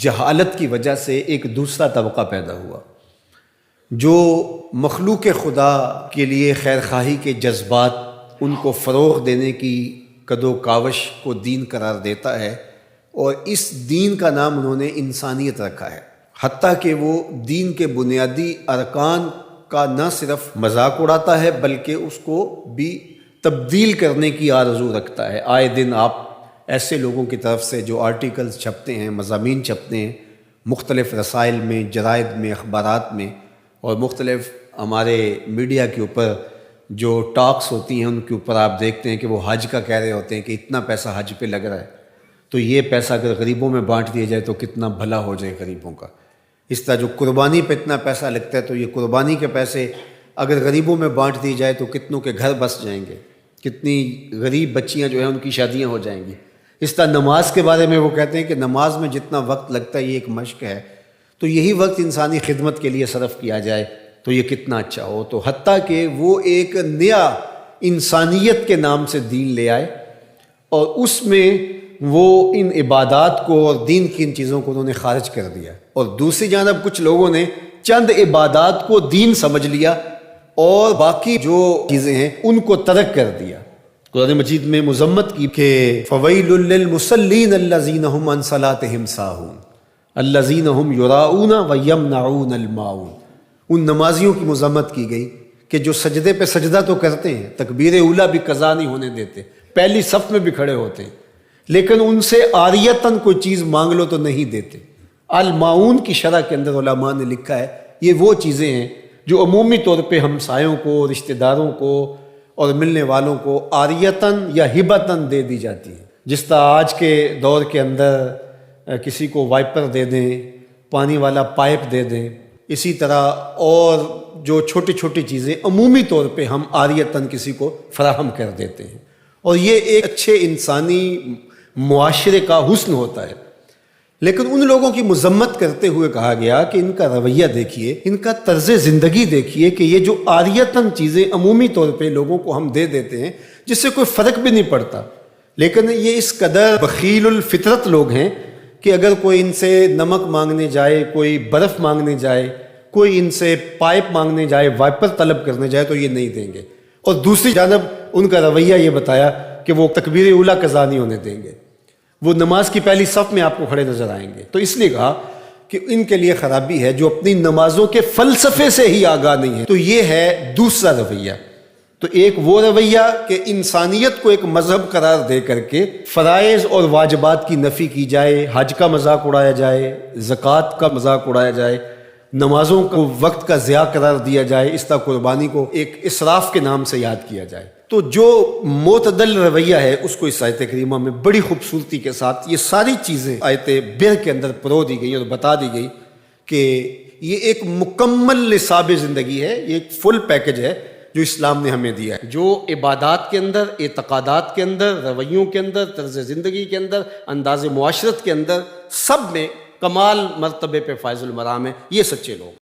جہالت کی وجہ سے ایک دوسرا طبقہ پیدا ہوا جو مخلوق خدا کے لیے خیر خواہی کے جذبات ان کو فروغ دینے کی کد و کاوش کو دین قرار دیتا ہے، اور اس دین کا نام انہوں نے انسانیت رکھا ہے، حتیٰ کہ وہ دین کے بنیادی ارکان کا نہ صرف مذاق اڑاتا ہے بلکہ اس کو بھی تبدیل کرنے کی آرزو رکھتا ہے۔ آئے دن آپ ایسے لوگوں کی طرف سے جو آرٹیکلز چھپتے ہیں، مضامین چھپتے ہیں مختلف رسائل میں، جرائد میں، اخبارات میں، اور مختلف ہمارے میڈیا کے اوپر جو ٹاکس ہوتی ہیں ان کے اوپر آپ دیکھتے ہیں کہ وہ حج کا کہہ رہے ہوتے ہیں کہ اتنا پیسہ حج پہ لگ رہا ہے، تو یہ پیسہ اگر غریبوں میں بانٹ دیا جائے تو کتنا بھلا ہو جائے غریبوں کا۔ اس طرح جو قربانی پہ اتنا پیسہ لگتا ہے تو یہ قربانی کے پیسے اگر غریبوں میں بانٹ دی جائے تو کتنوں کے گھر بس جائیں گے، کتنی غریب بچیاں جو ہیں ان کی شادیاں ہو جائیں گی۔ اس طرح نماز کے بارے میں وہ کہتے ہیں کہ نماز میں جتنا وقت لگتا ہے یہ ایک مشق ہے، تو یہی وقت انسانی خدمت کے لیے صرف کیا جائے تو یہ کتنا اچھا ہو۔ تو حتیٰ کہ وہ ایک نیا انسانیت کے نام سے دین لے آئے، اور اس میں وہ ان عبادات کو اور دین کی ان چیزوں کو انہوں نے خارج کر دیا، اور دوسری جانب کچھ لوگوں نے چند عبادات کو دین سمجھ لیا اور باقی جو چیزیں ہیں ان کو ترک کر دیا۔ قرآن مجید میں مذمت کی کہ فویل للمصلین الذین هم عن صلاتهم ساہون الذین هم یراؤون ویمنعون الماعون۔ ان نمازیوں کی مذمت کی گئی کہ جو سجدے پہ سجدہ تو کرتے ہیں، تکبیر اولیٰ بھی قضا نہیں ہونے دیتے، پہلی صف میں بھی کھڑے ہوتے ہیں، لیکن ان سے عاریتاً کوئی چیز مانگ لو تو نہیں دیتے۔ الماعون کی شرح کے اندر علماء نے لکھا ہے یہ وہ چیزیں ہیں جو عمومی طور پہ ہمسایوں کو، رشتہ داروں کو اور ملنے والوں کو عاریتاً یا ہبتاً دے دی جاتی ہیں۔ جس طرح آج کے دور کے اندر کسی کو وائپر دے دیں، پانی والا پائپ دے دیں، اسی طرح اور جو چھوٹی چھوٹی چیزیں عمومی طور پہ ہم عاریتاً کسی کو فراہم کر دیتے ہیں، اور یہ ایک اچھے انسانی معاشرے کا حسن ہوتا ہے۔ لیکن ان لوگوں کی مذمت کرتے ہوئے کہا گیا کہ ان کا رویہ دیکھیے، ان کا طرز زندگی دیکھیے کہ یہ جو عاریتاً چیزیں عمومی طور پہ لوگوں کو ہم دے دیتے ہیں جس سے کوئی فرق بھی نہیں پڑتا، لیکن یہ اس قدر بخیل الفطرت لوگ ہیں کہ اگر کوئی ان سے نمک مانگنے جائے، کوئی برف مانگنے جائے، کوئی ان سے پائپ مانگنے جائے، وائپر طلب کرنے جائے تو یہ نہیں دیں گے، اور دوسری جانب ان کا رویہ یہ بتایا کہ وہ تکبیر اولیٰ قضا نہیں ہونے دیں گے، وہ نماز کی پہلی صف میں آپ کو کھڑے نظر آئیں گے۔ تو اس لیے کہا کہ ان کے لیے خرابی ہے جو اپنی نمازوں کے فلسفے سے ہی آگاہ نہیں ہے۔ تو یہ ہے دوسرا رویہ۔ تو ایک وہ رویہ کہ انسانیت کو ایک مذہب قرار دے کر کے فرائض اور واجبات کی نفی کی جائے، حج کا مذاق اڑایا جائے، زکوٰۃ کا مذاق اڑایا جائے، نمازوں کو وقت کا ضیاع قرار دیا جائے، اس طرح قربانی کو ایک اسراف کے نام سے یاد کیا جائے۔ تو جو معتدل رویہ ہے اس کو اس آیت کریمہ میں بڑی خوبصورتی کے ساتھ یہ ساری چیزیں آیت بر کے اندر پرو دی گئی اور بتا دی گئی کہ یہ ایک مکمل نصاب زندگی ہے، یہ ایک فل پیکج ہے جو اسلام نے ہمیں دیا ہے، جو عبادات کے اندر، اعتقادات کے اندر، رویوں کے اندر، طرز زندگی کے اندر، انداز معاشرت کے اندر، سب میں کمال مرتبے پہ فائز المرام ہے۔ یہ سچے لوگ